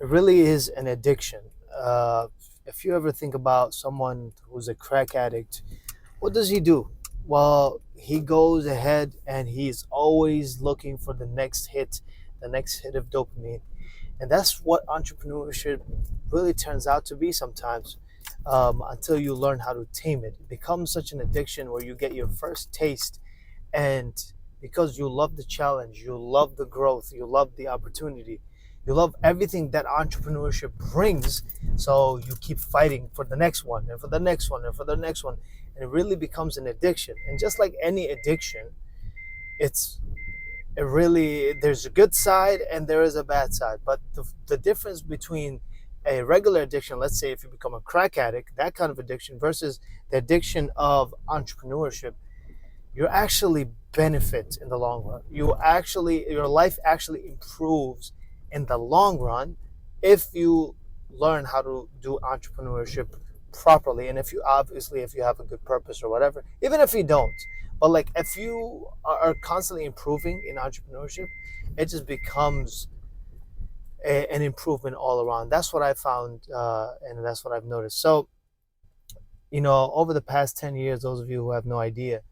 It really is an addiction. If you ever think about someone who's a crack addict, what does he do? Well, he goes ahead and he's always looking for the next hit of dopamine. And that's what entrepreneurship really turns out to be sometimes, until you learn how to tame it. It becomes such an addiction where you get your first taste, and because you love the challenge, you love the growth, you love the opportunity, you love everything that entrepreneurship brings. So you keep fighting for the next one and for the next one and for the next one. And it really becomes an addiction. And just like any addiction, it's it really there's a good side and there is a bad side. But the difference between a regular addiction, let's say if you become a crack addict, that kind of addiction, versus the addiction of entrepreneurship, you actually benefit in the long run. Your life actually improves in the long run if you learn how to do entrepreneurship properly, and if you have a good purpose or whatever. Even if you don't, but like if you are constantly improving in entrepreneurship, it just becomes an improvement all around. That's what I found, and that's what I've noticed. So over the past 10 years, those of you who have no idea,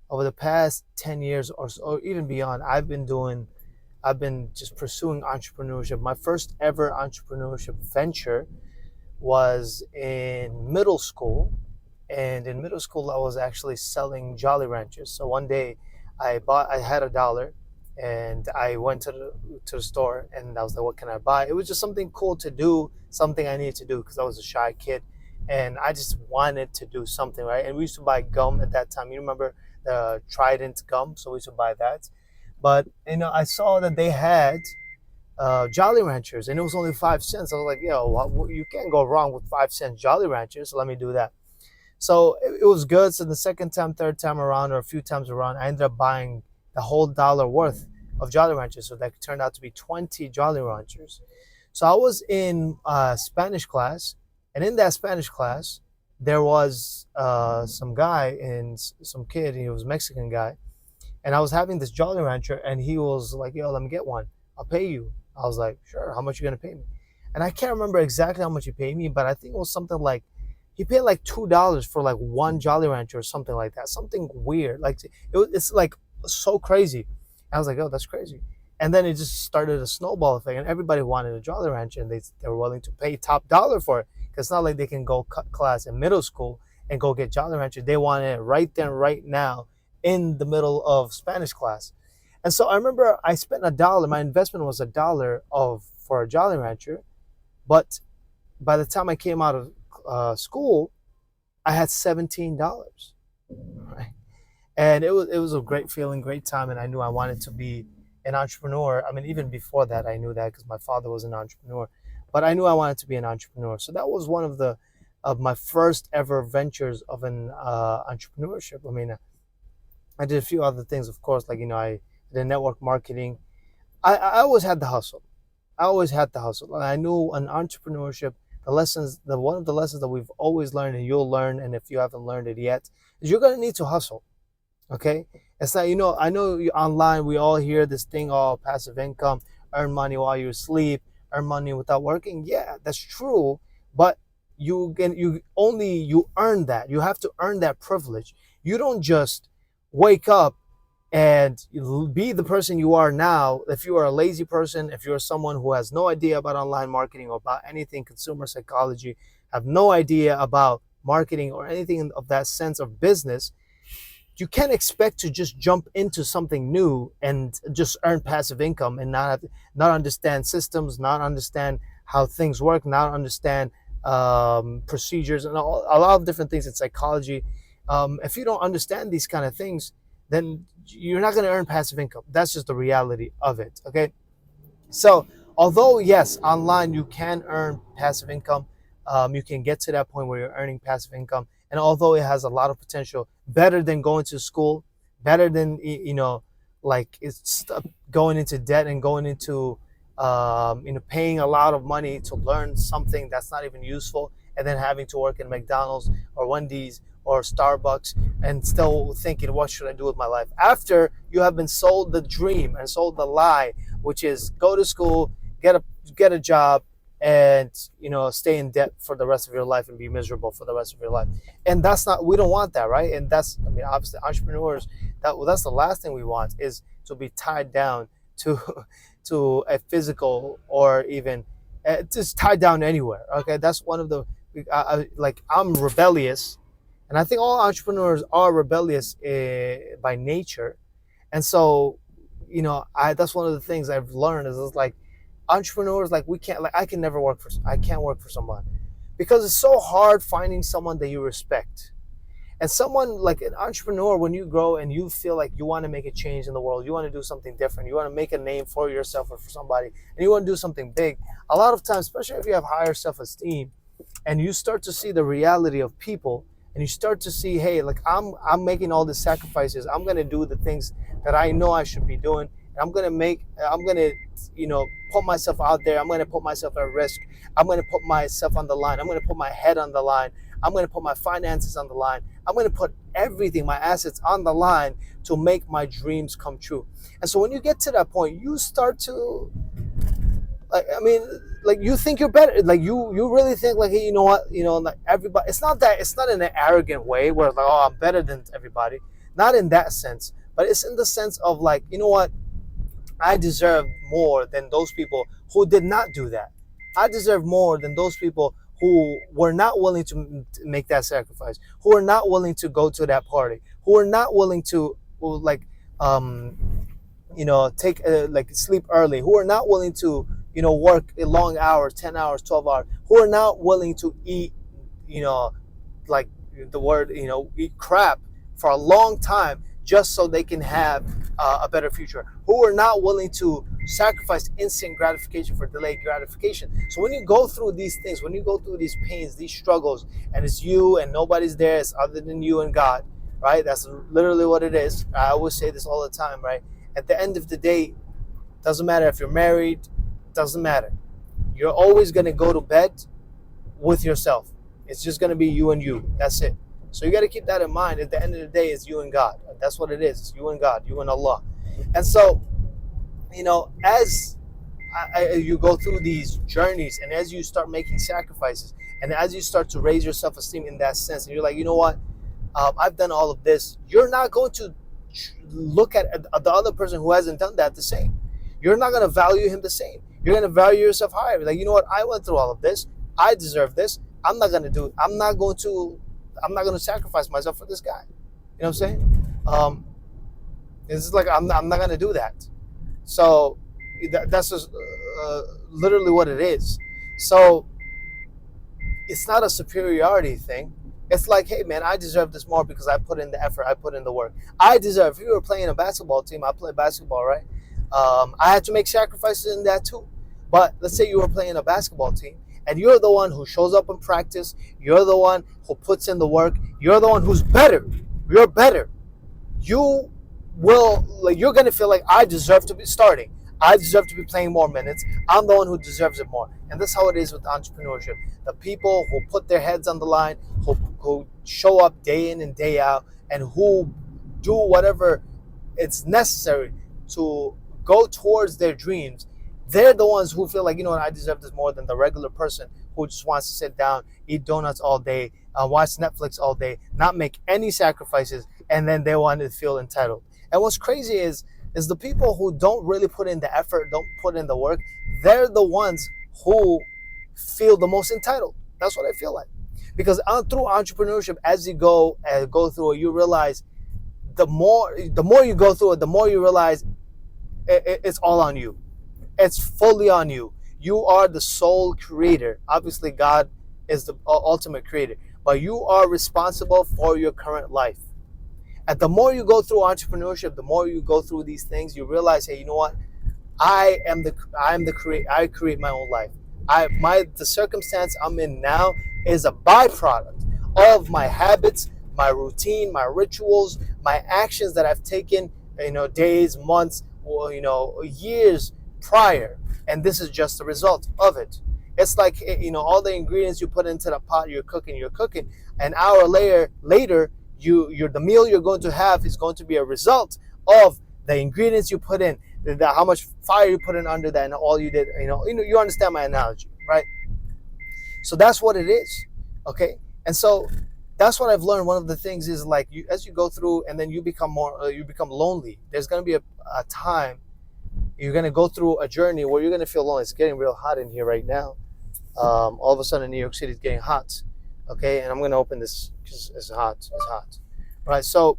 over the past 10 years or so, or even beyond, I've been just pursuing entrepreneurship. My first ever entrepreneurship venture was in middle school. And in middle school, I was actually selling Jolly Ranchers. So one day I had $1, and I went to the store, and I was like, what can I buy? It was just something cool to do, something I needed to do because I was a shy kid. And I just wanted to do something, right? And we used to buy gum at that time. You remember the Trident gum? So we used to buy that. But I saw that they had Jolly Ranchers, and it was only 5 cents. I was like, yo, you can't go wrong with 5 cent Jolly Ranchers. So let me do that. So it was good. So the second time, third time around, or a few times around, I ended up buying the whole dollar worth of Jolly Ranchers. So that turned out to be 20 Jolly Ranchers. So I was in Spanish class, and in that Spanish class, there was some guy and some kid. He was a Mexican guy, and I was having this Jolly Rancher, and he was like, "Yo, let me get one. I'll pay you." I was like, "Sure. How much you gonna pay me?" And I can't remember exactly how much he paid me, but I think it was something like he paid like $2 for like one Jolly Rancher or something like that. Something weird. Like it's like so crazy. And I was like, "Oh, that's crazy." And then it just started a snowball effect, and everybody wanted a Jolly Rancher, and they were willing to pay top dollar for it. Because it's not like they can go cut class in middle school and go get Jolly Rancher. They wanted it right then, right now, in the middle of Spanish class. And so I remember I spent $1. My investment was $1 for a Jolly Rancher. But by the time I came out of school, I had $17. Right? And it was a great feeling, great time, and I knew I wanted to be an entrepreneur. I mean, even before that, I knew that because my father was an entrepreneur. But I knew I wanted to be an entrepreneur. So that was one of my first ever ventures of an entrepreneurship. I mean, I did a few other things, of course, like I did network marketing. I always had the hustle. I always had the hustle. I knew in entrepreneurship, one of the lessons that we've always learned, and you'll learn, and if you haven't learned it yet, is you're gonna need to hustle. Okay, it's not I know online we all hear this thing, all passive income, earn money while you sleep, earn money without working. Yeah, that's true, but you earn that. You have to earn that privilege. You don't just wake up and be the person you are now. If you are a lazy person, if you're someone who has no idea about online marketing or about anything consumer psychology, have no idea about marketing or anything of that sense of business, you can't expect to just jump into something new and just earn passive income and not understand systems, not understand how things work, not understand procedures, and a lot of different things in psychology. If you don't understand these kind of things, then you're not going to earn passive income. That's just the reality of it. Okay. So although yes, online you can earn passive income, you can get to that point where you're earning passive income. And although it has a lot of potential, better than going to school, better than like it's going into debt and going into paying a lot of money to learn something that's not even useful, and then having to work in McDonald's or Wendy's or Starbucks and still thinking, what should I do with my life? After you have been sold the dream and sold the lie, which is go to school, get a job, and stay in debt for the rest of your life and be miserable for the rest of your life. And that's not, we don't want that, right? And that's, I mean, obviously entrepreneurs, that's the last thing we want, is to be tied down to to a physical, or even just tied down anywhere. Okay, that's one of the like, I'm rebellious, and I think all entrepreneurs are rebellious by nature. And so, I that's one of the things I've learned is, it's like, entrepreneurs, like, we can't, like, I can't work for someone, because it's so hard finding someone that you respect. And someone like an entrepreneur, when you grow and you feel like you want to make a change in the world, you want to do something different, you want to make a name for yourself or for somebody, and you want to do something big, a lot of times, especially if you have higher self-esteem, and you start to see the reality of people, and you start to see, hey, like, I'm making all the sacrifices, I'm going to do the things that I know I should be doing, and I'm going to put myself out there, I'm going to put myself at risk, I'm going to put myself on the line, I'm going to put my head on the line, I'm going to put my finances on the line, I'm going to put everything, my assets, on the line to make my dreams come true. And so when you get to that point, you start to, like, I mean, like, you think you're better, like, you really think, like, hey, you know what, like, everybody, it's not in an arrogant way where, like, oh, I'm better than everybody, not in that sense, but it's in the sense of, like, you know what, I deserve more than those people who did not do that. I deserve more than those people who were not willing to make that sacrifice, who are not willing to go to that party, who are not willing to, like, take like, sleep early, who are not willing to, work long hours, 10 hours, 12 hours, who are not willing to eat, like the word, eat crap for a long time, just so they can have a better future, who are not willing to sacrifice instant gratification for delayed gratification. So when you go through these things, when you go through these pains, these struggles, and it's you and nobody's there, it's other than you and God, right? That's literally what it is. I always say this all the time, right? At the end of the day, doesn't matter if you're married, doesn't matter. You're always going to go to bed with yourself. It's just going to be you and you. That's it. So you got to keep that in mind. At the end of the day, it's you and God. That's what it is. It's you and God, you and Allah. And so, as you go through these journeys, and as you start making sacrifices, and as you start to raise your self-esteem in that sense, and you're like, you know what, I've done all of this, you're not going to look at the other person who hasn't done that the same. You're not going to value him the same. You're going to value yourself higher. Like, you know what, I went through all of this. I deserve this. I'm not going to sacrifice myself for this guy. You know what I'm saying? It's like, I'm not going to do that. So that's just literally what it is. So it's not a superiority thing. It's like, hey, man, I deserve this more because I put in the effort, I put in the work. I deserve, if you were playing a basketball team, I play basketball, right? I had to make sacrifices in that too. But let's say you were playing a basketball team, and you're the one who shows up in practice, you're the one who puts in the work, you're the one who's better, you're better. You will, like, you're going to feel like, I deserve to be starting. I deserve to be playing more minutes. I'm the one who deserves it more. And that's how it is with entrepreneurship. The people who put their heads on the line, who show up day in and day out, and who do whatever it's necessary to go towards their dreams, they're the ones who feel like, you know what, I deserve this more than the regular person who just wants to sit down, eat donuts all day, watch Netflix all day, not make any sacrifices, and then they want to feel entitled. And what's crazy is the people who don't really put in the effort, don't put in the work, they're the ones who feel the most entitled. That's what I feel like. Because through entrepreneurship, as you go through it, you realize the more you go through it, the more you realize it's all on you. It's fully on you. You are the sole creator. Obviously, God is the ultimate creator, but you are responsible for your current life. And the more you go through entrepreneurship, the more you go through these things, you realize, hey, you know what? I am the creator. I create my own life. The circumstance I'm in now is a byproduct of my habits, my routine, my rituals, my actions that I've taken, days, months, or, years prior. And this is just the result of it. It's like, all the ingredients you put into the pot, you're cooking. An hour later, the meal you're going to have is going to be a result of the ingredients you put in, how much fire you put in under that, and all you did. You understand my analogy, right? So that's what it is. Okay. And so that's what I've learned. One of the things is like you, as you go through and then you become more, you become lonely. There's going to be a time you're going to go through a journey where you're going to feel lonely. It's getting real hot in here right now. All of a sudden, New York City is getting hot. Okay. And I'm going to open this because it's hot. It's hot. Right. So,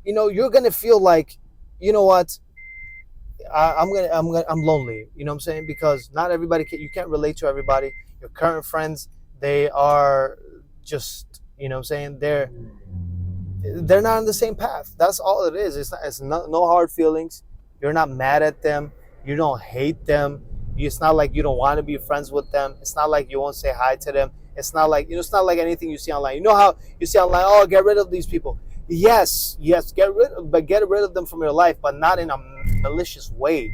you're going to feel like, you know what? I'm lonely. You know what I'm saying? Because not everybody you can't relate to everybody. Your current friends, they are just, you know what I'm saying? They're not on the same path. That's all it is. It's no hard feelings. You're not mad at them. You don't hate them. It's not like you don't want to be friends with them. It's not like you won't say hi to them. It's not like, it's not like anything you see online. You know how you see online, oh, get rid of these people. Yes, get rid of them from your life, but not in a malicious way,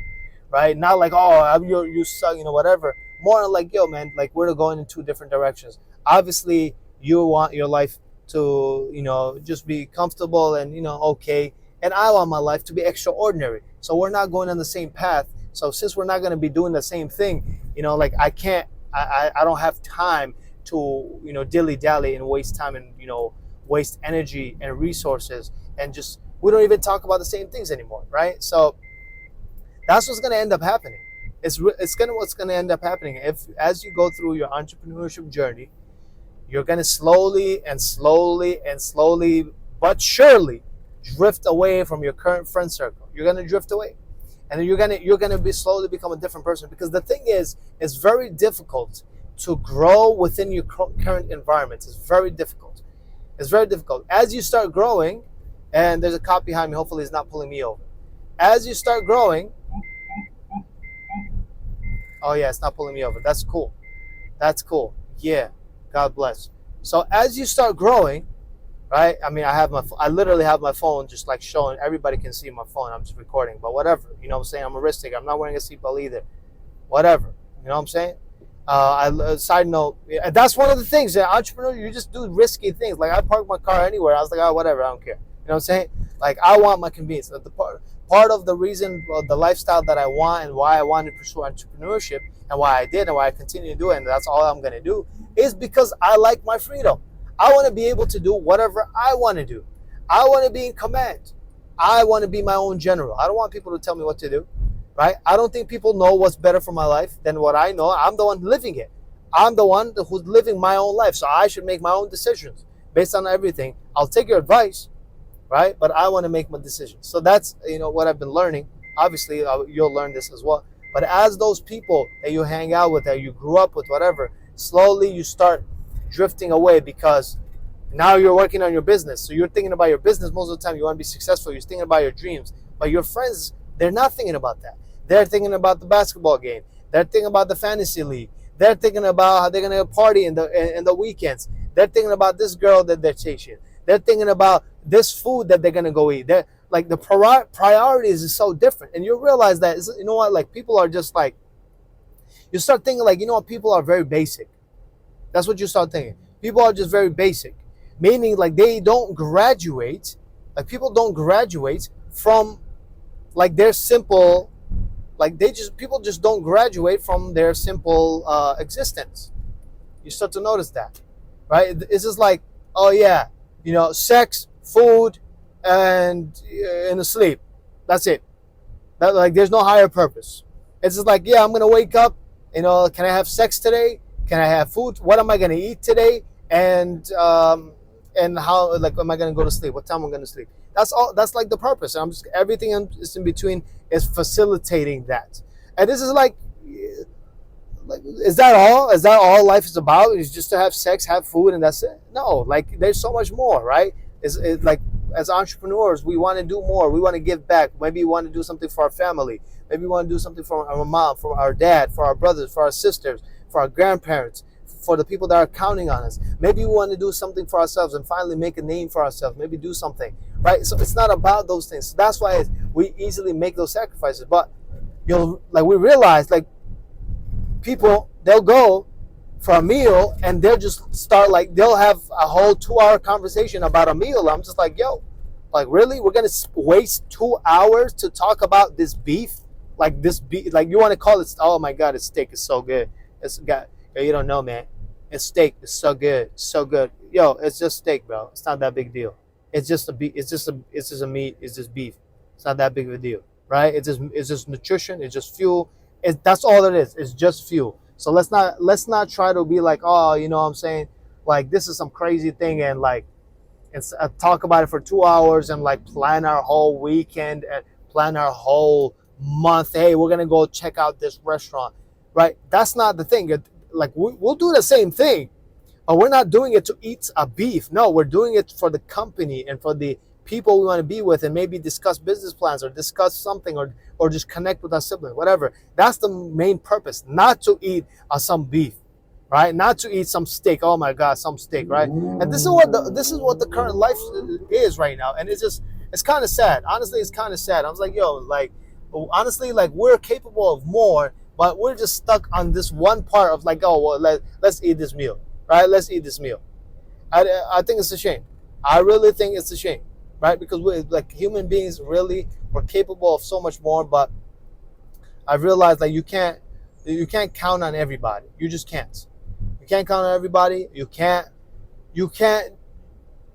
right? Not like, oh, you suck, whatever. More like, yo, man, like we're going in two different directions. Obviously, you want your life to, just be comfortable and, okay. And I want my life to be extraordinary. So we're not going on the same path. So since we're not going to be doing the same thing, like I don't have time to, dilly-dally and waste time and, waste energy and resources and just, we don't even talk about the same things anymore, right? So that's what's going to end up happening. What's going to end up happening as you go through your entrepreneurship journey, you're going to slowly but surely drift away from your current friend circle. You're going to drift away, and then you're going to be slowly become a different person. Because the thing is, it's very difficult to grow within your current environment. It's very difficult. As you start growing, and there's a cop behind me. Hopefully, he's not pulling me over. As you start growing, oh yeah, it's not pulling me over. That's cool. Yeah, God bless. So as you start growing, right? I mean, I literally have my phone just like showing. Everybody can see my phone. I'm just recording, but whatever. You know what I'm saying? I'm a risk taker. I'm not wearing a seatbelt either. Whatever. You know what I'm saying? Side note, that's one of the things that entrepreneur, you just do risky things. Like I park my car anywhere. I was like, oh, whatever, I don't care. You know what I'm saying? Like I want my convenience. The part of the reason, the lifestyle that I want and why I want to pursue entrepreneurship and why I did and why I continue to do it, and that's all I'm going to do, is because I like my freedom. I want to be able to do whatever I want to do. I want to be in command. I want to be my own general. I don't want people to tell me what to do. Right? I don't think people know what's better for my life than what I know. I'm the one living it. I'm the one who's living my own life. So I should make my own decisions based on everything. I'll take your advice, right? But I want to make my decisions. So that's, what I've been learning. Obviously, you'll learn this as well. But as those people that you hang out with, that you grew up with, whatever, slowly you start drifting away because now you're working on your business. So you're thinking about your business most of the time. You want to be successful. You're thinking about your dreams. But your friends, they're not thinking about that. They're thinking about the basketball game. They're thinking about the fantasy league. They're thinking about how they're going to party in the weekends. They're thinking about this girl that they're chasing. They're thinking about this food that they're going to go eat. They're like, the priorities is so different. And you realize that, like people are just like, you start thinking like, people are very basic. That's what you start thinking. People are just very basic. Meaning like they don't graduate. Like people don't graduate from like their simple, people just don't graduate from their simple existence. You start to notice that, right? It's just like, oh yeah, sex, food, and sleep. That's it. Like there's no higher purpose. It's just like, yeah, I'm gonna wake up. Can I have sex today? Can I have food? What am I gonna eat today? And how, like, am I gonna go to sleep? What time am I gonna sleep? That's all. That's like the purpose. And everything is in between is facilitating that. And this is like, is that all? Is that all life is about? Is just to have sex, have food, and that's it? No, like there's so much more, right? It's like as entrepreneurs, we want to do more. We want to give back. Maybe we want to do something for our family. Maybe we want to do something for our mom, for our dad, for our brothers, for our sisters, for our grandparents, for the people that are counting on us. Maybe we want to do something for ourselves and finally make a name for ourselves. Maybe do something, right? So it's not about those things. So that's why we easily make those sacrifices. But we realize, like, people, they'll go for a meal and they'll just start, like, they'll have a whole 2-hour conversation about a meal. I'm just like, yo, like, really? We're going to waste 2 hours to talk about this beef? Like, this beef, like, you want to call it, oh my God, this steak is so good. It's got, yo, you don't know, man. It's steak. It's so good, so good. Yo, it's just steak, bro. It's not that big deal. It's just a beef. It's just a meat. It's just beef. It's not that big of a deal, right? It's just nutrition. It's just fuel. That's all it is. It's just fuel. So let's not try to be like, oh, you know what I'm saying, like this is some crazy thing, and like and talk about it for 2 hours and like plan our whole weekend and plan our whole month. Hey, we're gonna go check out this restaurant, right? That's not the thing. Like we'll do the same thing, but we're not doing it to eat a beef. No, we're doing it for the company and for the people we want to be with, and maybe discuss business plans or discuss something, or just connect with our siblings, whatever. That's the main purpose, not to eat some beef, right? Not to eat some steak. Oh my God, some steak, right? And this is what the current life is right now, and it's kind of sad. Honestly, it's kind of sad. I was like, yo, like honestly, like we're capable of more, but we're just stuck on this one part of like, oh well, let's eat this meal, right? Let's eat this meal. I think it's a shame. I really think it's a shame, right? Because we're like human beings, really, we're capable of so much more. But I've realized like you can't count on everybody. You just can't. You can't count on everybody. You can't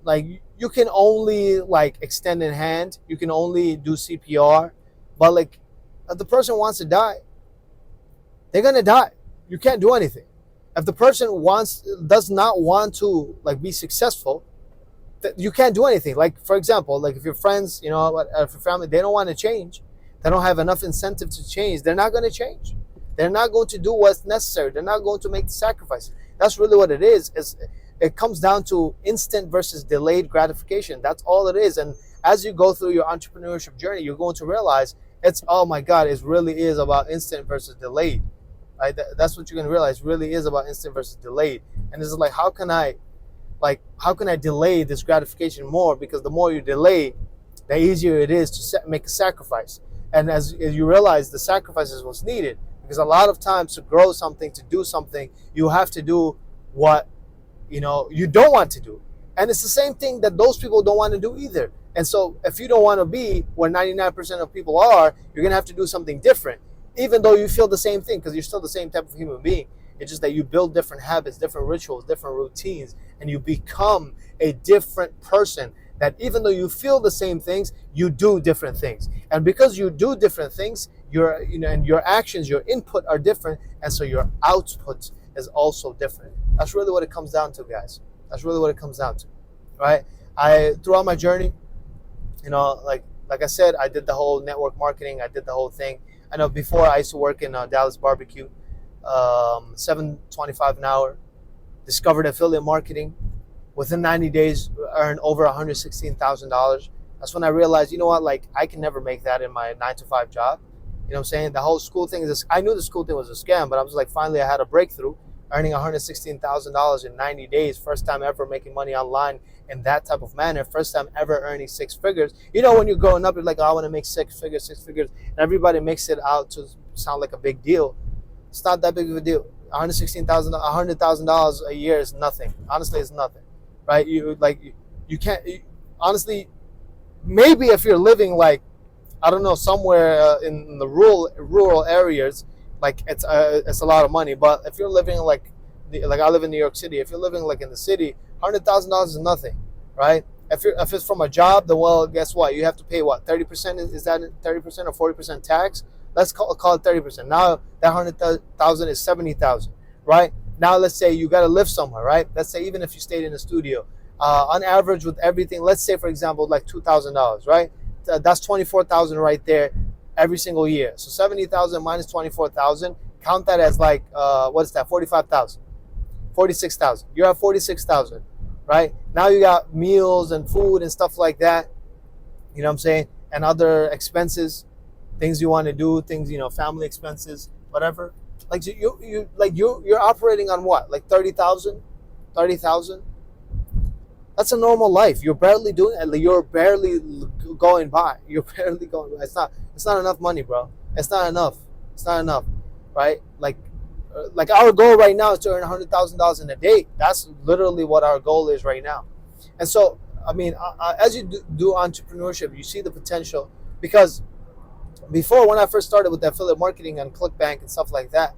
like you can only like extend a hand. You can only do CPR. But like if the person wants to die, they're gonna die. You can't do anything. If the person does not want to like be successful, you can't do anything. Like for example, like if your friends, you know, if your family, they don't want to change, they don't have enough incentive to change, they're not going to change. They're not going to do what's necessary. They're not going to make the sacrifice. That's really what it is. It comes down to instant versus delayed gratification. That's all it is. And as you go through your entrepreneurship journey, you're going to realize oh my God, it really is about instant versus delayed. Right? That's what you're going to realize. It really is about instant versus delayed. And it's like, how can I delay this gratification more? Because the more you delay, the easier it is to make a sacrifice. And as you realize, the sacrifice is what's needed. Because a lot of times to grow something, to do something, you have to do what you don't want to do. And it's the same thing that those people don't want to do either. And so if you don't want to be where 99% of people are, you're going to have to do something different. Even though you feel the same thing, because you're still the same type of human being. It's just that you build different habits, different rituals, different routines, and you become a different person. That even though you feel the same things, you do different things. And because you do different things, and your actions, your input are different, and so your output is also different. That's really what it comes down to, guys. That's really what it comes down to, right? Throughout my journey, like I said, I did the whole network marketing. I did the whole thing. I know before I used to work in Dallas barbecue, $7.25 an hour. Discovered affiliate marketing. Within 90 days, earned over $116,000. That's when I realized, you know what, like I can never make that in my 9-to-5 job. You know what I'm saying? The whole school thing I knew the school thing was a scam, but I was like, finally I had a breakthrough, earning $116,000 in 90 days. First time ever making money online in that type of manner. First time ever earning 6 figures. You know, when you're growing up, you're like, oh, I want to make 6 figures. And everybody makes it out to sound like a big deal. It's not that big of a deal. $100,000 a year is nothing. Honestly, it's nothing, right? You can't. Honestly, maybe if you're living like, I don't know, somewhere in the rural areas, like it's a lot of money. But if you're living like I live in New York City, if you're living like in the city, $100,000 is nothing, right? If it's from a job, then well, guess what? You have to pay what, 30%? Is that 30% or 40% tax? Let's call it 30%. Now that 100,000 is 70,000, right? Now let's say you got to live somewhere, right? Let's say even if you stayed in a studio, on average with everything, let's say for example like $2,000, right? That's 24,000 right there every single year. So 70,000 minus 24,000, count that as like what is that? 45,000, 46,000. You're at 46,000, right? Now you got meals and food and stuff like that. You know what I'm saying? And other expenses. Things you want to do, things, family expenses, whatever. Like you're operating on what? Like 30,000? That's a normal life. You're barely doing it. You're barely going by. You're barely going by. It's not enough money, bro. It's not enough, right? Like our goal right now is to earn $100,000 in a day. That's literally what our goal is right now. And so, I mean, as you do entrepreneurship, you see the potential. Because before, when I first started with the affiliate marketing and ClickBank and stuff like that,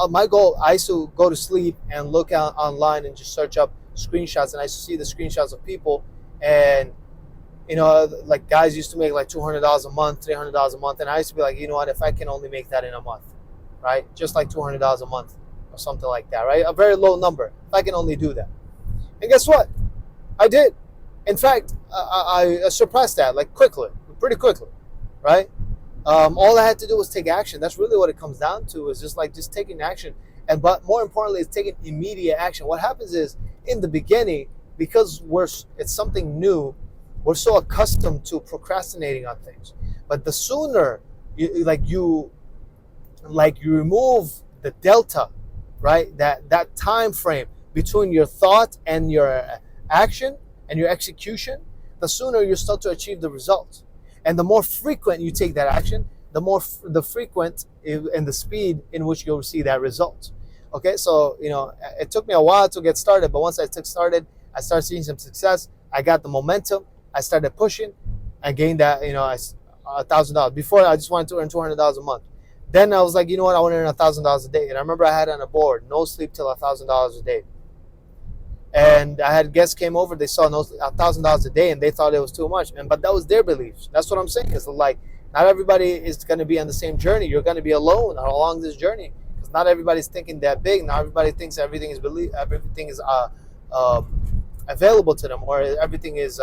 My goal, I used to go to sleep and look out online and just search up screenshots, and I used to see the screenshots of people, and like guys used to make like $200 a month, $300 a month, and I used to be like, you know what, if I can only make that in a month, right? Just like $200 a month or something like that, right? A very low number. If I can only do that, and guess what? I did. In fact, I surpassed that like quickly, pretty quickly, right? All I had to do was take action. That's really what it comes down to, is just taking action. But more importantly, it's taking immediate action. What happens is, in the beginning, because it's something new, we're so accustomed to procrastinating on things. But the sooner you remove the delta, right? That time frame between your thought and your action and your execution, the sooner you start to achieve the results. And the more frequent you take that action, the frequent and the speed in which you'll see that result. Okay, so it took me a while to get started, but once I started, I started seeing some success. I got the momentum. I started pushing. I gained that $1,000. Before, I just wanted to earn $200 a month. Then I was like, you know what? I want to earn $1,000 a day. And I remember I had on a board, no sleep till $1,000 a day. And I had guests came over, they saw $1,000 a day, and they thought it was too much. But that was their beliefs. That's what I'm saying. It's like, not everybody is going to be on the same journey. You're going to be alone along this journey, because not everybody's thinking that big. Not everybody thinks everything is available to them, or everything is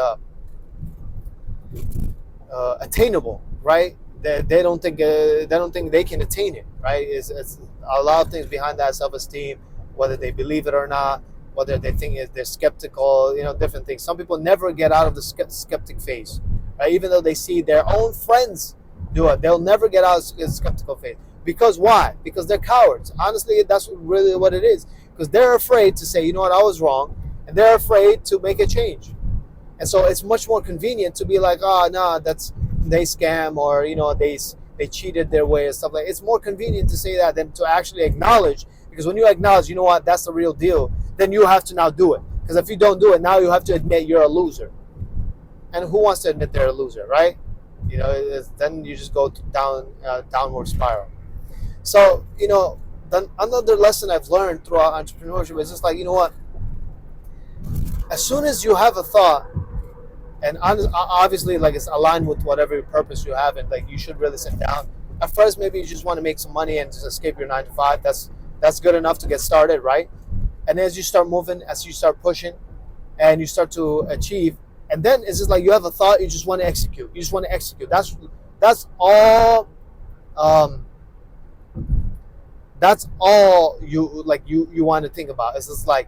attainable, right? They don't think they can attain it, right? It's a lot of things behind that: self-esteem, whether they believe it or not, whether they think they're skeptical, different things. Some people never get out of the skeptic phase, right? Even though they see their own friends do it, they'll never get out of the skeptical phase. Because why? Because they're cowards. Honestly, that's really what it is. Because they're afraid to say, you know what, I was wrong, and they're afraid to make a change. And so it's much more convenient to be like, oh, no, they scam, or they cheated their way and stuff like that. It's more convenient to say that than to actually acknowledge. Because when you acknowledge, you know what, that's the real deal, then you have to now do it. Because if you don't do it, now you have to admit you're a loser. And who wants to admit they're a loser, right? Then you just go downward spiral. So, then another lesson I've learned throughout entrepreneurship is just like, you know what, as soon as you have a thought, and obviously, like, it's aligned with whatever purpose you have, and like you should really sit down. At first, maybe you just want to make some money and just escape your 9 to 5. That's good enough to get started, right? And as you start moving, as you start pushing, and you start to achieve, and then it's just like you have a thought, you just want to execute. You just want to execute. That's all. That's all you want to think about. It's just like,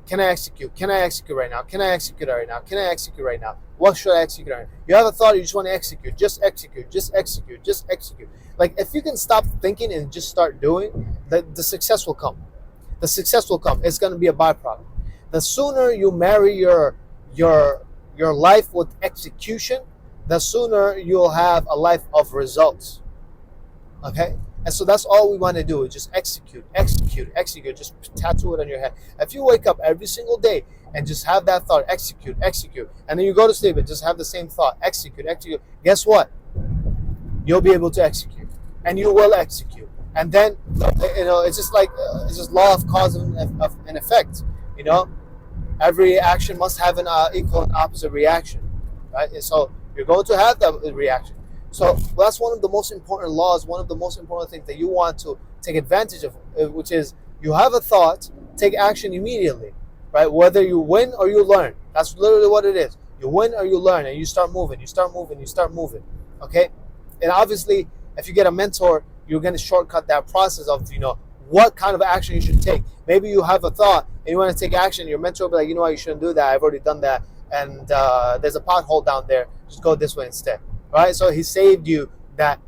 can I execute? Can I execute right now? Can I execute right now? Can I execute right now? What should I execute right now? You have a thought, you just want to execute. Just execute. Just execute. Just execute. Like, if you can stop thinking and just start doing, the success will come. The success will come. It's going to be a byproduct. The sooner you marry your life with execution, the sooner you'll have a life of results. Okay? And so that's all we want to do, is just execute, execute, execute. Just tattoo it on your head. If you wake up every single day and just have that thought, execute, execute, and then you go to sleep and just have the same thought, execute, execute, guess what? You'll be able to execute, and you will execute. And then, it's just like, it's just law of cause and effect. Every action must have an equal and opposite reaction, right? And so you're going to have that reaction. So that's one of the most important laws, one of the most important things that you want to take advantage of, which is, you have a thought, take action immediately, right? Whether you win or you learn. That's literally what it is. You win or you learn, and you start moving, you start moving, you start moving, okay? And obviously, if you get a mentor, you're going to shortcut that process of, what kind of action you should take. Maybe you have a thought and you want to take action. Your mentor will be like, you know what, you shouldn't do that. I've already done that. And there's a pothole down there. Just go this way instead. Right? So he saved you that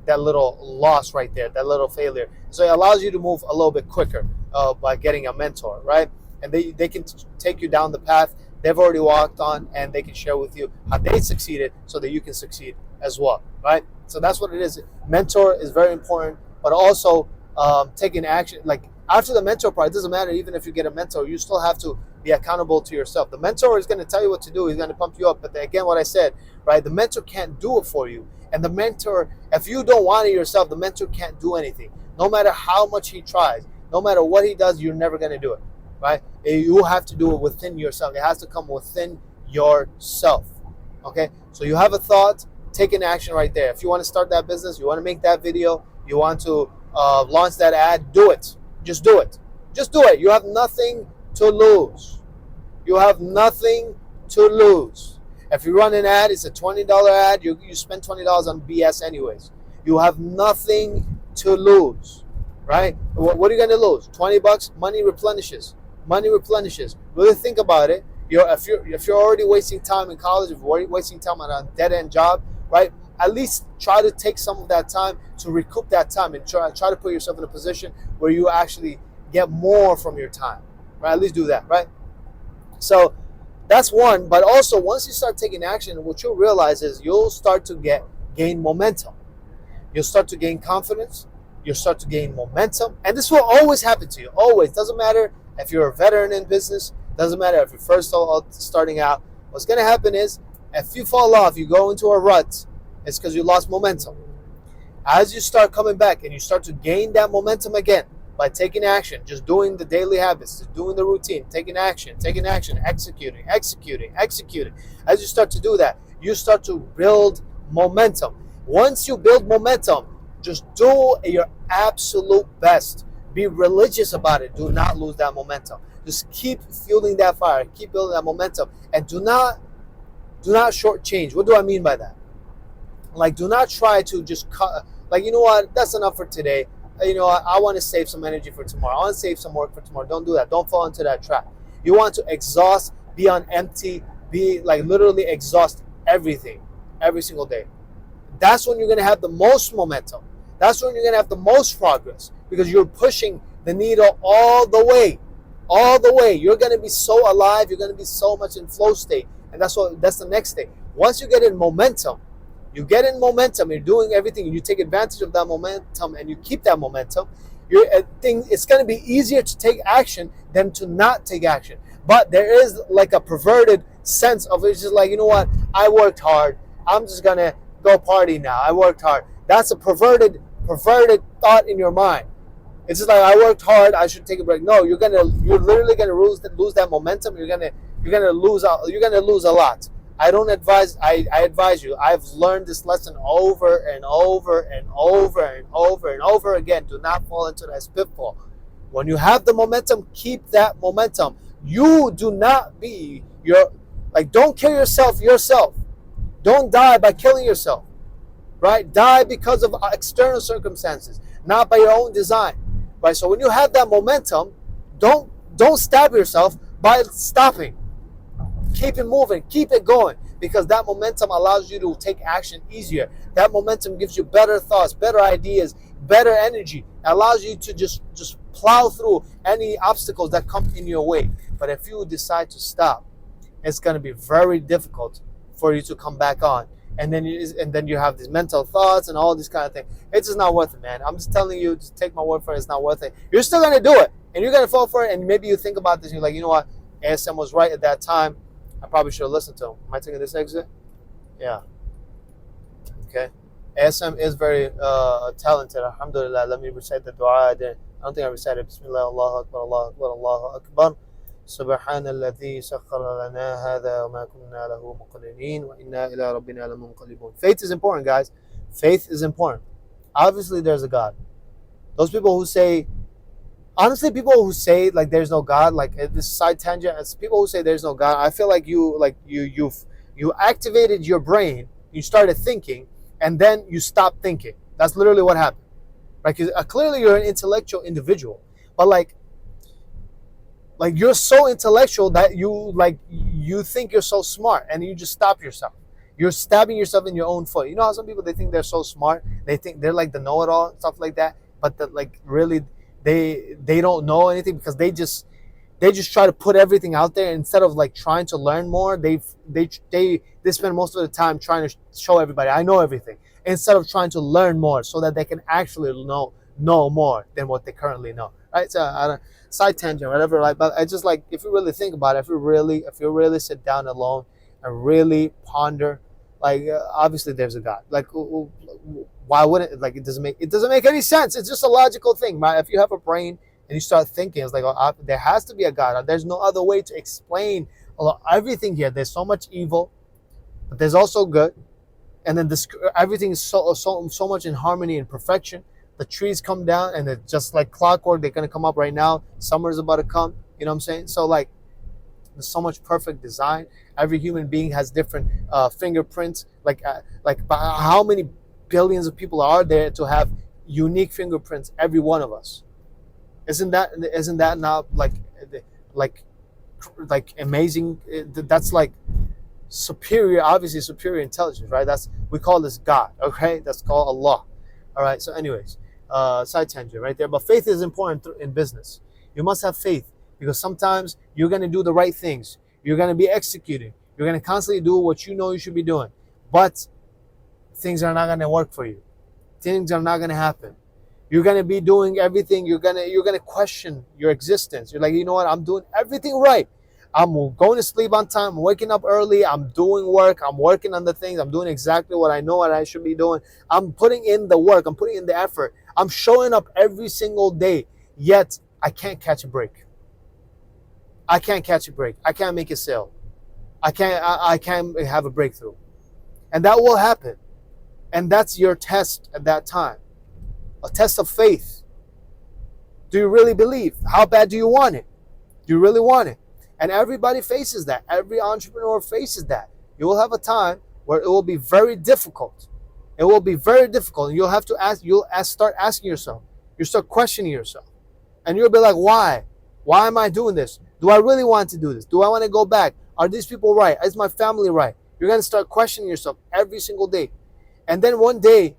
little loss right there, that little failure. So it allows you to move a little bit quicker by getting a mentor, right? And they can take you down the path they've already walked on, and they can share with you how they succeeded so that you can succeed as well, right? So that's what it is. Mentor is very important, but also taking action. Like, after the mentor part, it doesn't matter. Even if you get a mentor, you still have to be accountable to yourself. The mentor is going to tell you what to do. He's going to pump you up. But again, what I said, right? The mentor can't do it for you. And the mentor, if you don't want it yourself, the mentor can't do anything. No matter how much he tries, no matter what he does, you're never going to do it, right? You have to do it within yourself. It has to come within yourself, okay? So you have a thought, take an action right there. If you want to start that business, you want to make that video, you want to launch that ad, do it. Just do it. Just do it. You have nothing to lose. You have nothing to lose. If you run an ad, it's a $20 ad, you spend $20 on BS anyways. You have nothing to lose, right? What are you going to lose? 20 bucks? Money replenishes. Money replenishes. Really think about it. If you're already wasting time in college, if you're already wasting time on a dead-end job, right? At least try to take some of that time to recoup that time and try to put yourself in a position where you actually get more from your time, right? At least do that, right? So that's one. But also, once you start taking action, what you'll realize is you'll start to gain momentum. You'll start to gain confidence. You'll start to gain momentum. And this will always happen to you. Always. Doesn't matter if you're a veteran in business. Doesn't matter if you're first starting out. What's going to happen is if you fall off, you go into a rut, it's because you lost momentum. As you start coming back and you start to gain that momentum again by taking action, just doing the daily habits, just doing the routine, taking action, executing. As you start to do that, you start to build momentum. Once you build momentum, just do your absolute best. Be religious about it. Do not lose that momentum. Just keep fueling that fire. Keep building that momentum. And do not shortchange. What do I mean by that? Like, do not try to just cut. Like, you know what? That's enough for today. You know, I want to save some energy for tomorrow. I want to save some work for tomorrow. Don't do that. Don't fall into that trap. You want to exhaust, be on empty, be like literally exhaust everything every single day. That's when you're going to have the most momentum. That's when you're going to have the most progress because you're pushing the needle all the way. All the way. You're going to be so alive. You're going to be so much in flow state. And that's the next thing. Once you get in momentum, you're doing everything, and you take advantage of that momentum, and you keep that momentum. It's going to be easier to take action than to not take action. But there is like a perverted sense of it's just like, you know what? I worked hard. I'm just going to go party now. I worked hard. That's a perverted thought in your mind. It's just like, I worked hard. I should take a break. No, you're literally going to lose that momentum. You're going to lose a lot. I advise you. I've learned this lesson over and over and over and over and over again. Do not fall into that pitfall. When you have the momentum, keep that momentum. You do not be don't kill yourself. Don't die by killing yourself, right? Die because of external circumstances, not by your own design, right? So when you have that momentum, don't stab yourself by stopping. Keep it moving, keep it going, because that momentum allows you to take action easier. That momentum gives you better thoughts, better ideas, better energy. It allows you to just plow through any obstacles that come in your way. But if you decide to stop, it's going to be very difficult for you to come back on. And then you have these mental thoughts and all these kind of things. It's just not worth it, man. I'm just telling you, just take my word for it. It's not worth it. You're still going to do it, and you're going to fall for it. And maybe you think about this, and you're like, you know what? ASM was right at that time. I probably should have listened to him. Am I taking this exit? Yeah. Okay. ASM is very talented. Alhamdulillah. Let me recite the dua. I don't think I recited Bismillah, Allahu Akbar, Allahu Akbar, Allahu Akbar. سبحان الذي سخر لنا هذا وما كنا له مقرنين وإنا إلى ربنا لمنقلبون. Faith is important, guys. Faith is important. Obviously, there's a God. Those people who say, honestly, people who say like there's no God, like this side tangent, as people who say there's no God, I feel like you activated your brain, you started thinking, and then you stopped thinking. That's literally what happened. Right? 'Cause, clearly you're an intellectual individual, but like you're so intellectual that you think you're so smart, and you just stop yourself. You're stabbing yourself in your own foot. You know how some people, they think they're so smart, they think they're like the know-it-all and stuff like that, but really they don't know anything because they just try to put everything out there instead of like trying to learn more. They spend most of the time trying to show everybody I know everything instead of trying to learn more so that they can actually know more than what they currently know. Right? So I don't, side tangent, whatever. Like, but I just like, if you really think about it, if you really sit down alone and really ponder, Like obviously there's a God. Like why wouldn't like it doesn't make any sense. It's just a logical thing, right? If you have a brain and you start thinking, it's like there has to be a God. There's no other way to explain everything here. There's so much evil, but there's also good, and then this everything is so much in harmony and perfection. The trees come down and it's just like clockwork. They're gonna come up right now. Summer's about to come. You know what I'm saying? So like there's so much perfect design. Every human being has different fingerprints. Like how many billions of people are there to have unique fingerprints? Every one of us. Isn't that not like amazing? That's like superior, obviously superior intelligence, right? We call this God. Okay, that's called Allah. All right. So, anyways, side tangent right there. But faith is important in business. You must have faith. Because sometimes you're going to do the right things. You're going to be executing. You're going to constantly do what you know you should be doing. But things are not going to work for you. Things are not going to happen. You're going to be doing everything. You're going to question your existence. You're like, you know what? I'm doing everything right. I'm going to sleep on time. I'm waking up early. I'm doing work. I'm working on the things. I'm doing exactly what I know what I should be doing. I'm putting in the work. I'm putting in the effort. I'm showing up every single day. Yet I can't catch a break. I can't catch a break. I can't make a sale. I can't have a breakthrough. And that will happen. And that's your test at that time. A test of faith. Do you really believe? How bad do you want it? Do you really want it? And everybody faces that. Every entrepreneur faces that. You will have a time where it will be very difficult. It will be very difficult. And you'll have to start asking yourself. You start questioning yourself. And you'll be like, why? Why am I doing this? Do I really want to do this? Do I want to go back? Are these people right? Is my family right? You're going to start questioning yourself every single day. And then one day,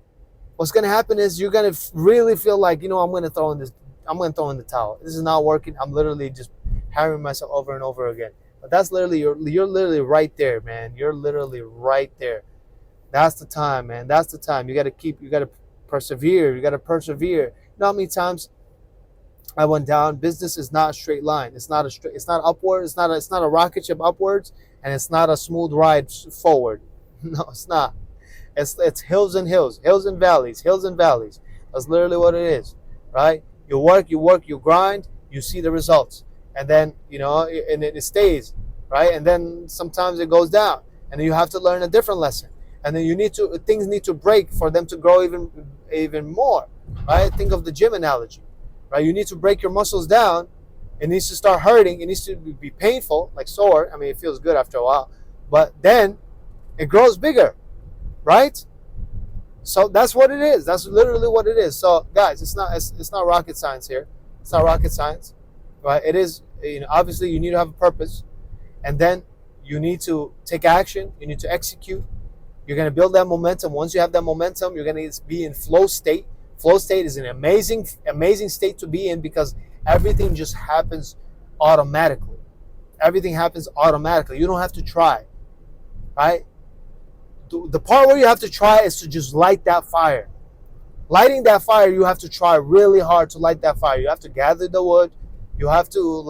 what's going to happen is you're going to really feel like, you know, I'm going to throw in the towel. This is not working. I'm literally just hammering myself over and over again. But that's literally, you're literally right there, man. You're literally right there. That's the time, man. That's the time. You got to persevere. You got to persevere. You know how many times I went down? Business is not a straight line. It's not upward. It's not a rocket ship upwards, and it's not a smooth ride forward. No, it's not. It's hills and hills, hills and valleys, hills and valleys. That's literally what it is, right? You work, you grind, you see the results, and then and it stays, right? And then sometimes it goes down, and then you have to learn a different lesson, and then things need to break for them to grow even more, right? Think of the gym analogy. Right? You need to break your muscles down. It needs to start hurting. It needs to be painful, like sore. I mean, it feels good after a while. But then it grows bigger, right? So that's what it is. That's literally what it is. So guys, it's not rocket science here. It's not rocket science, right? It is, obviously you need to have a purpose. And then you need to take action. You need to execute. You're going to build that momentum. Once you have that momentum, you're going to be in flow state. Flow state is an amazing state to be in because everything just happens automatically. Everything happens automatically. You don't have to try, right? The part where you have to try is to just light that fire. Lighting that fire, you have to try really hard to light that fire. You have to gather the wood. You have to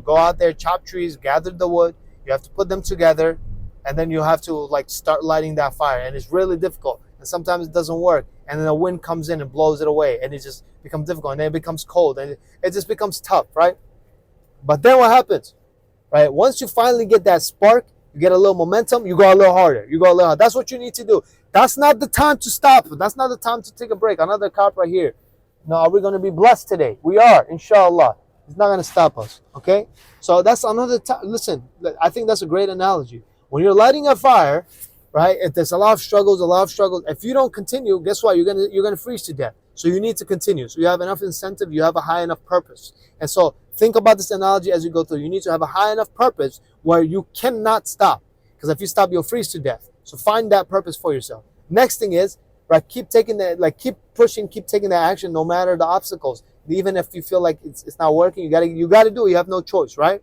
go out there, chop trees, gather the wood. You have to put them together, and then you have to start lighting that fire. And it's really difficult. And sometimes it doesn't work. And then the wind comes in and blows it away. And it just becomes difficult. And then it becomes cold. And it just becomes tough, right? But then what happens? Right? Once you finally get that spark, you get a little momentum, you go a little harder. You go a little harder. That's what you need to do. That's not the time to stop. That's not the time to take a break. Another cop right here. No, are we going to be blessed today? We are, inshallah. It's not going to stop us, okay? So that's another time. Listen, I think that's a great analogy. When you're lighting a fire, right, if there's a lot of struggles, if you don't continue, guess what? You're gonna freeze to death. So you need to continue. So you have enough incentive, you have a high enough purpose. And so think about this analogy as you go through. You need to have a high enough purpose where you cannot stop. Because if you stop, you'll freeze to death. So find that purpose for yourself. Next thing is, right, keep pushing, keep taking that action no matter the obstacles. Even if you feel like it's not working, you gotta do it. You have no choice, right?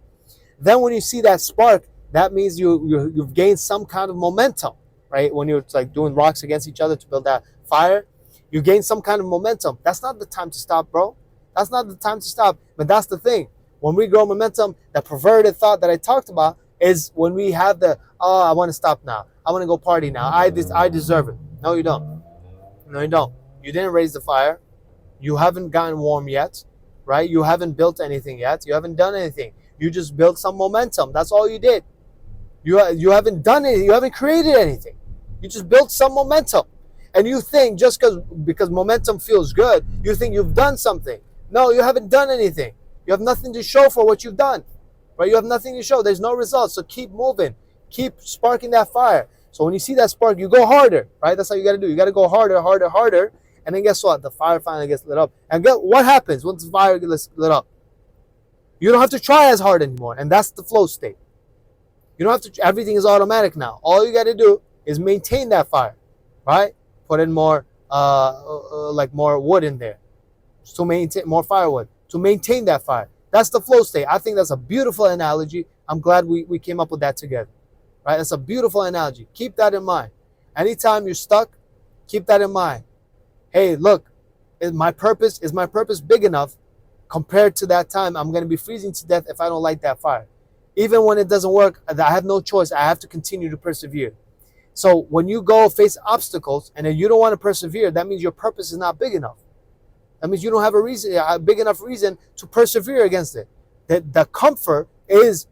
Then when you see that spark, that means you've gained some kind of momentum, right? When you're doing rocks against each other to build that fire, you gain some kind of momentum. That's not the time to stop, bro. That's not the time to stop. But that's the thing. When we grow momentum, that perverted thought that I talked about is when we have I want to stop now. I want to go party now. I deserve it. No, you don't. No, you don't. You didn't raise the fire. You haven't gotten warm yet, right? You haven't built anything yet. You haven't done anything. You just built some momentum. That's all you did. You haven't done anything. You haven't created anything. You just built some momentum. And you think just because momentum feels good, you think you've done something. No, you haven't done anything. You have nothing to show for what you've done, right? You have nothing to show. There's no results. So keep moving. Keep sparking that fire. So when you see that spark, you go harder, right? That's how you got to do. You got to go harder, harder, harder. And then guess what? The fire finally gets lit up. And what happens once the fire gets lit up? You don't have to try as hard anymore. And that's the flow state. You don't have to, everything is automatic now. All you got to do is maintain that fire, right? Put in more, like more wood in there to maintain more firewood to maintain that fire. That's the flow state. I think that's a beautiful analogy. I'm glad we came up with that together, right? That's a beautiful analogy. Keep that in mind. Anytime you're stuck, keep that in mind. Hey, look, is my purpose big enough compared to that time I'm going to be freezing to death if I don't light that fire? Even when it doesn't work, I have no choice. I have to continue to persevere. So when you go face obstacles and then you don't want to persevere, that means your purpose is not big enough. That means you don't have a big enough reason to persevere against it. That the comfort is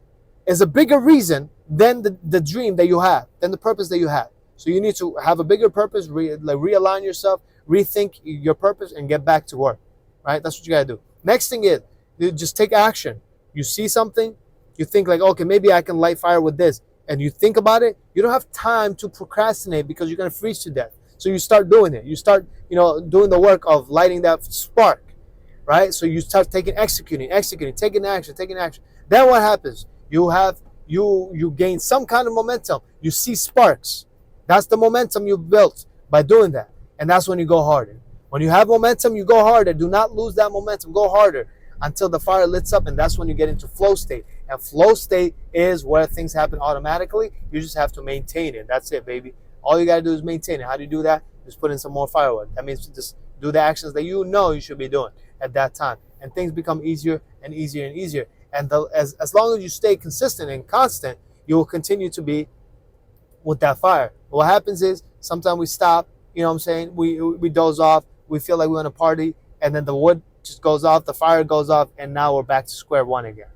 a bigger reason than the dream that you have, than the purpose that you have. So you need to have a bigger purpose, realign yourself, rethink your purpose, and get back to work. Right? That's what you gotta do. Next thing is, you just take action. You see something, you think like, okay, maybe I can light fire with this. And you think about it, you don't have time to procrastinate because you're going to freeze to death. So you start doing it. You start, doing the work of lighting that spark, right? So you start executing, taking action. Then what happens? You gain some kind of momentum. You see sparks. That's the momentum you built by doing that. And that's when you go harder. When you have momentum, you go harder. Do not lose that momentum. Go harder until the fire lights up, and that's when you get into flow state. And flow state is where things happen automatically. You just have to maintain it. That's it, baby. All you got to do is maintain it. How do you do that? Just put in some more firewood. That means just do the actions that you know you should be doing at that time. And things become easier and easier and easier. And as long as you stay consistent and constant, you will continue to be with that fire. But what happens is sometimes we stop, you know what I'm saying? We doze off. We feel like we want to party. And then the wood just goes off, the fire goes off, and now we're back to square one again.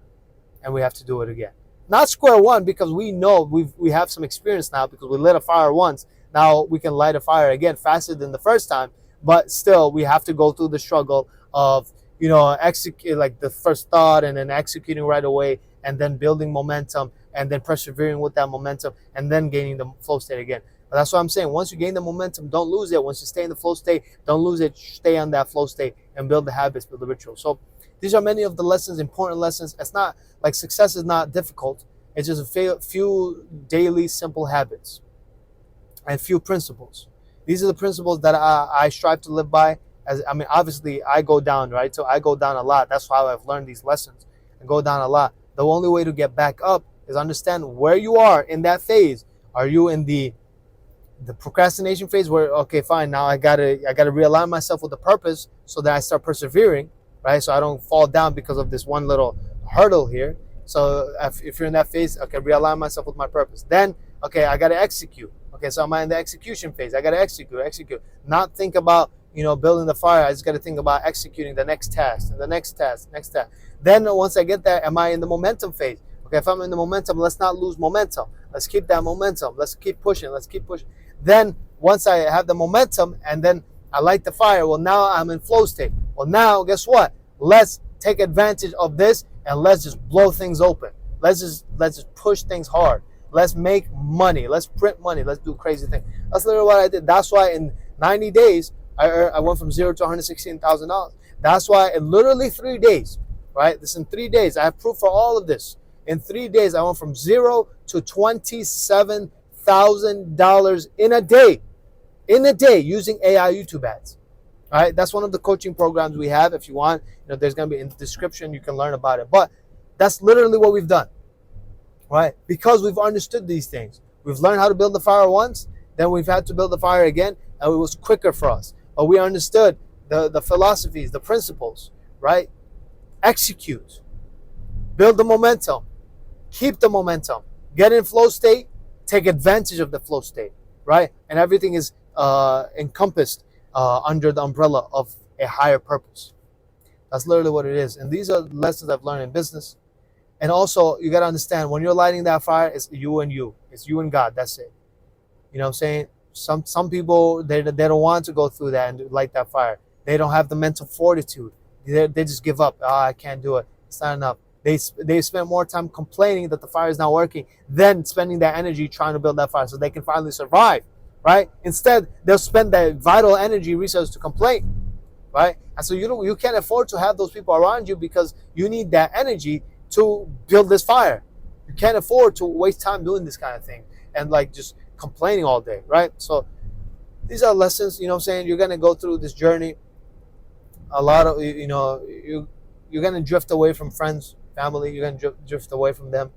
And we have to do it again. Not square one because we know we have some experience now because we lit a fire once. Now we can light a fire again faster than the first time, but still we have to go through the struggle of, execute like the first thought and then executing right away and then building momentum and then persevering with that momentum and then gaining the flow state again. But that's what I'm saying. Once you gain the momentum, don't lose it. Once you stay in the flow state, don't lose it. Stay on that flow state and build the habits, build the rituals. So these are many of the lessons, important lessons. It's not like success is not difficult. It's just a few daily simple habits and few principles. These are the principles that I strive to live by. Obviously I go down, right? So I go down a lot. That's how I've learned these lessons. I go down a lot. The only way to get back up is understand where you are in that phase. Are you in the procrastination phase where, okay, fine, now I gotta realign myself with the purpose so that I start persevering, right? So I don't fall down because of this one little hurdle here. So if you're in that phase, okay, realign myself with my purpose. Then, okay, I gotta execute. Okay, so I'm in the execution phase. I gotta execute. Not think about, building the fire. I just gotta think about executing the next task and the next task. Then once I get there, am I in the momentum phase? Okay, if I'm in the momentum, let's not lose momentum. Let's keep that momentum. Let's keep pushing. Then once I have the momentum and then I light the fire, well, now I'm in flow state. Well, now guess what? Let's take advantage of this and let's just blow things open. Let's just push things hard. Let's make money. Let's print money. Let's do crazy things. That's literally what I did. That's why in 90 days, I went from $0 to $116,000. That's why in literally 3 days, right? This in 3 days. I have proof for all of this. In 3 days, I went from $0 to $27,000 in a day using AI YouTube ads. All right, that's one of the coaching programs we have. If you want, there's going to be in the description. You can learn about it. But that's literally what we've done, right? Because we've understood these things. We've learned how to build the fire once, then we've had to build the fire again, and it was quicker for us. But we understood the philosophies, the principles, right? Execute, build the momentum, keep the momentum, get in flow state, take advantage of the flow state, right? And everything is encompassed under the umbrella of a higher purpose. That's literally what it is. And these are lessons I've learned in business. And also, you got to understand, when you're lighting that fire, it's you and you. It's you and God. That's it. You know what I'm saying? Some people, they don't want to go through that and light that fire. They don't have the mental fortitude. They just give up. I can't do it. It's not enough. They spend more time complaining that the fire is not working than spending that energy trying to build that fire so they can finally survive, right? Instead, they'll spend that vital energy resource to complain, right? And so you can't afford to have those people around you because you need that energy to build this fire. You can't afford to waste time doing this kind of thing and like just complaining all day, right? So these are lessons, you know what I'm saying? You're going to go through this journey. A lot of, you're going to drift away from friends, family. You're going to drift away from them,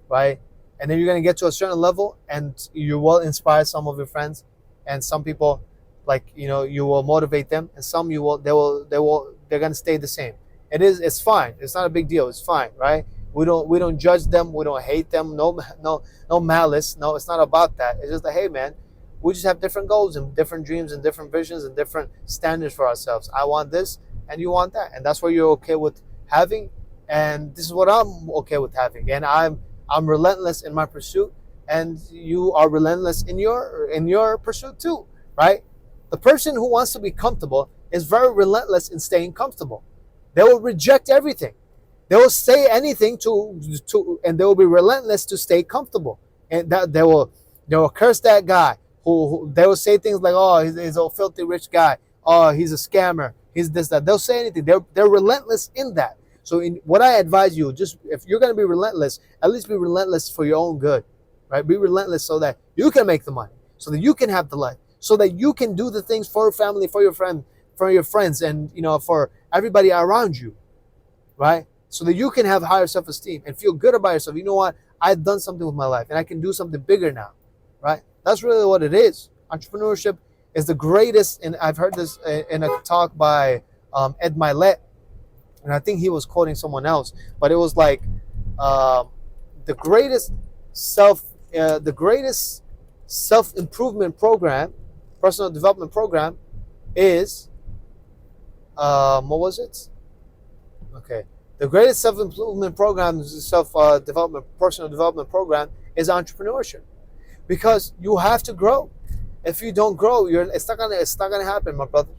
right? And then you're going to get to a certain level and you will inspire some of your friends, and some people, like, you will motivate them, and some they're going to stay the same. It's fine. It's not a big deal. It's fine, right? We don't judge them. We don't hate them. No malice. No, it's not about that. It's just that, hey man, we just have different goals and different dreams and different visions and different standards for ourselves. I want this and you want that, and that's what you're okay with having, and this is what I'm okay with having. And I'm relentless in my pursuit, and you are relentless in your pursuit too, right? The person who wants to be comfortable is very relentless in staying comfortable. They will reject everything. They will say anything and they will be relentless to stay comfortable. And that they will curse that guy who they will say things like, oh, he's a filthy rich guy. Oh, he's a scammer. He's this, that. They'll say anything. They're relentless in that. So what I advise you, just if you're going to be relentless, at least be relentless for your own good, right? Be relentless so that you can make the money, so that you can have the life, so that you can do the things for your family, for your friends, and for everybody around you, right? So that you can have higher self-esteem and feel good about yourself. You know what? I've done something with my life and I can do something bigger now, right? That's really what it is. Entrepreneurship is the greatest, and I've heard this in a talk by Ed Milet, and I think he was quoting someone else, but it was like the greatest self-improvement program, personal development program is what was it? Okay. The greatest self-improvement program, personal development program is entrepreneurship, because you have to grow. If you don't grow, it's not gonna happen, my brother.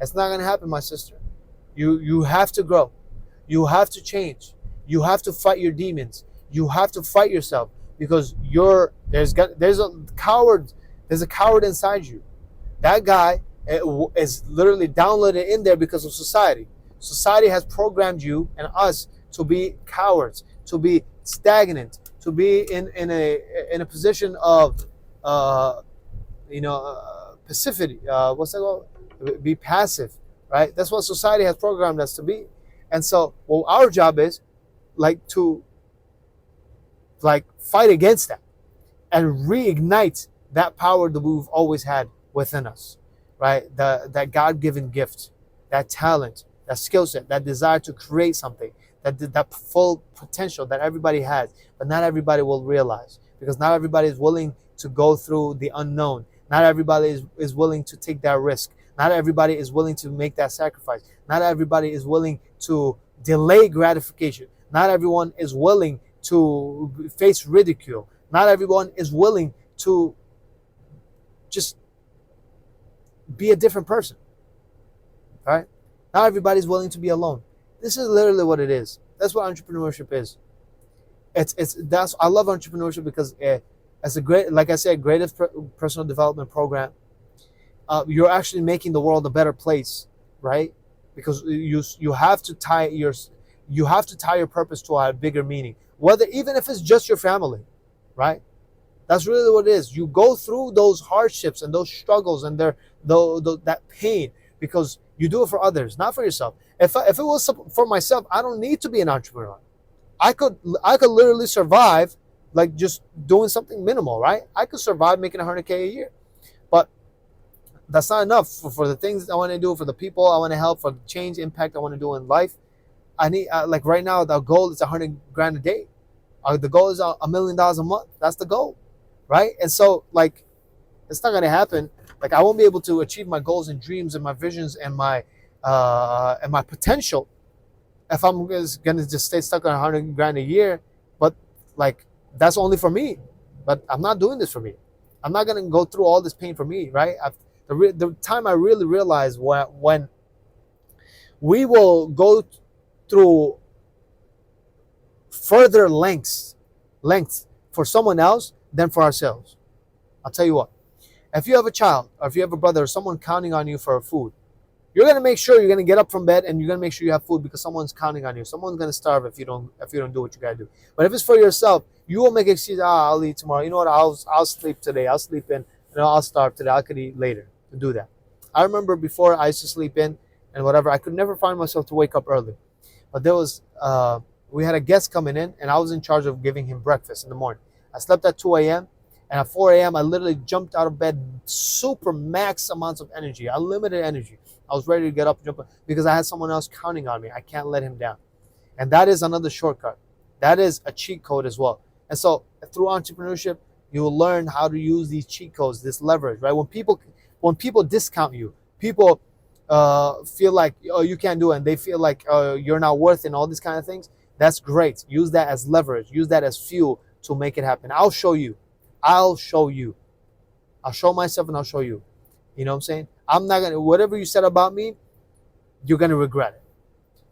It's not gonna happen, my sister. You have to grow. You have to change. You have to fight your demons. You have to fight yourself, because there's a coward inside you. That guy is literally downloaded in there because of society. Society has programmed you and us to be cowards, to be stagnant, to be in a position of passivity. What's that called? Be passive, right? That's what society has programmed us to be. And so, well, our job is to fight against that and reignite that power that we've always had within us, right? That God-given gift, that talent, that skill set, that desire to create something, that full potential that everybody has, but not everybody will realize, because not everybody is willing to go through the unknown. Not everybody is willing to take that risk. Not everybody is willing to make that sacrifice. Not everybody is willing to delay gratification. Not everyone is willing to face ridicule. Not everyone is willing to just be a different person, right? Not everybody's willing to be alone. This is literally what it is. That's what entrepreneurship is. I love entrepreneurship because it's a great, like I said, greatest personal development program. You're actually making the world a better place, right? Because you have to tie your purpose to a bigger meaning. Even if it's just your family, right? That's really what it is. You go through those hardships and those struggles and that pain because you do it for others, not for yourself. If it was for myself, I don't need to be an entrepreneur. I could literally survive just doing something minimal, right? I could survive making 100K a year, but that's not enough for the things I want to do, for the people I want to help, for the change impact I want to do in life. I need right now the goal is 100 grand a day. The goal is $1 million a month. That's the goal. right? And so like it's not gonna happen. Like I won't be able to achieve my goals and dreams and my visions and my potential if I'm gonna just stay stuck on 100 grand a year. But like that's only for me. But I'm not doing this for me. I'm not gonna go through all this pain for me, right? The time I really realized when we will go through further lengths for someone else than for ourselves. I'll tell you what. If you have a child or if you have a brother or someone counting on you for food, you're gonna make sure you're gonna get up from bed and you're gonna make sure you have food because someone's counting on you. Someone's gonna starve if you don't do what you gotta do. But if it's for yourself, you will make excuses. I'll eat tomorrow. You know what? I'll sleep today. I'll sleep in. I'll starve today. I could eat later. To do that. I remember before I used to sleep in and whatever. I could never find myself to wake up early. But there was we had a guest coming in and I was in charge of giving him breakfast in the morning. I slept at 2 a.m. and at 4 a.m. I literally jumped out of bed, super max amounts of energy, unlimited energy. I was ready to get up and jump up because I had someone else counting on me. I can't let him down. And that is another shortcut. That is a cheat code as well. And so through entrepreneurship, you will learn how to use these cheat codes, this leverage, right? When people discount you, people feel like, oh, you can't do it, and they feel like you're not worth it and all these kind of things. That's great. Use that as leverage. Use that as fuel to make it happen. I'll show you. I'll show you. I'll show myself and I'll show you. You know what I'm saying? I'm not gonna, whatever you said about me, you're gonna regret it.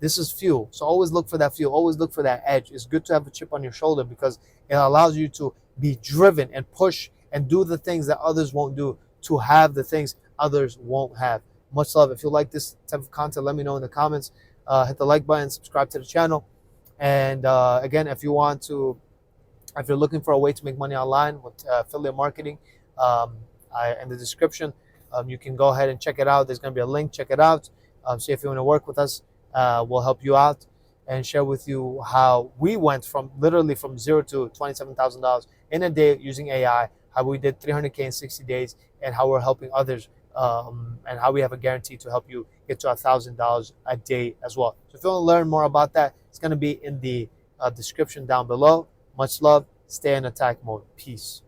This is fuel. So always look for that fuel. Always look for that edge. It's good to have a chip on your shoulder because it allows you to be driven and push and do the things that others won't do, to have the things others won't have. Much love. If you like this type of content, let me know in the comments. Hit the like button, subscribe to the channel. And again, if you're looking for a way to make money online with affiliate marketing, in the description, you can go ahead and check it out. There's going to be a link. Check it out. See if you want to work with us. We'll help you out and share with you how we went from literally from zero to $27,000 in a day using AI, how we did 300K in 60 days, and how we're helping others, and how we have a guarantee to help you get to $1,000 a day as well. So if you want to learn more about that, it's going to be in the description down below. Much love. Stay in attack mode. Peace.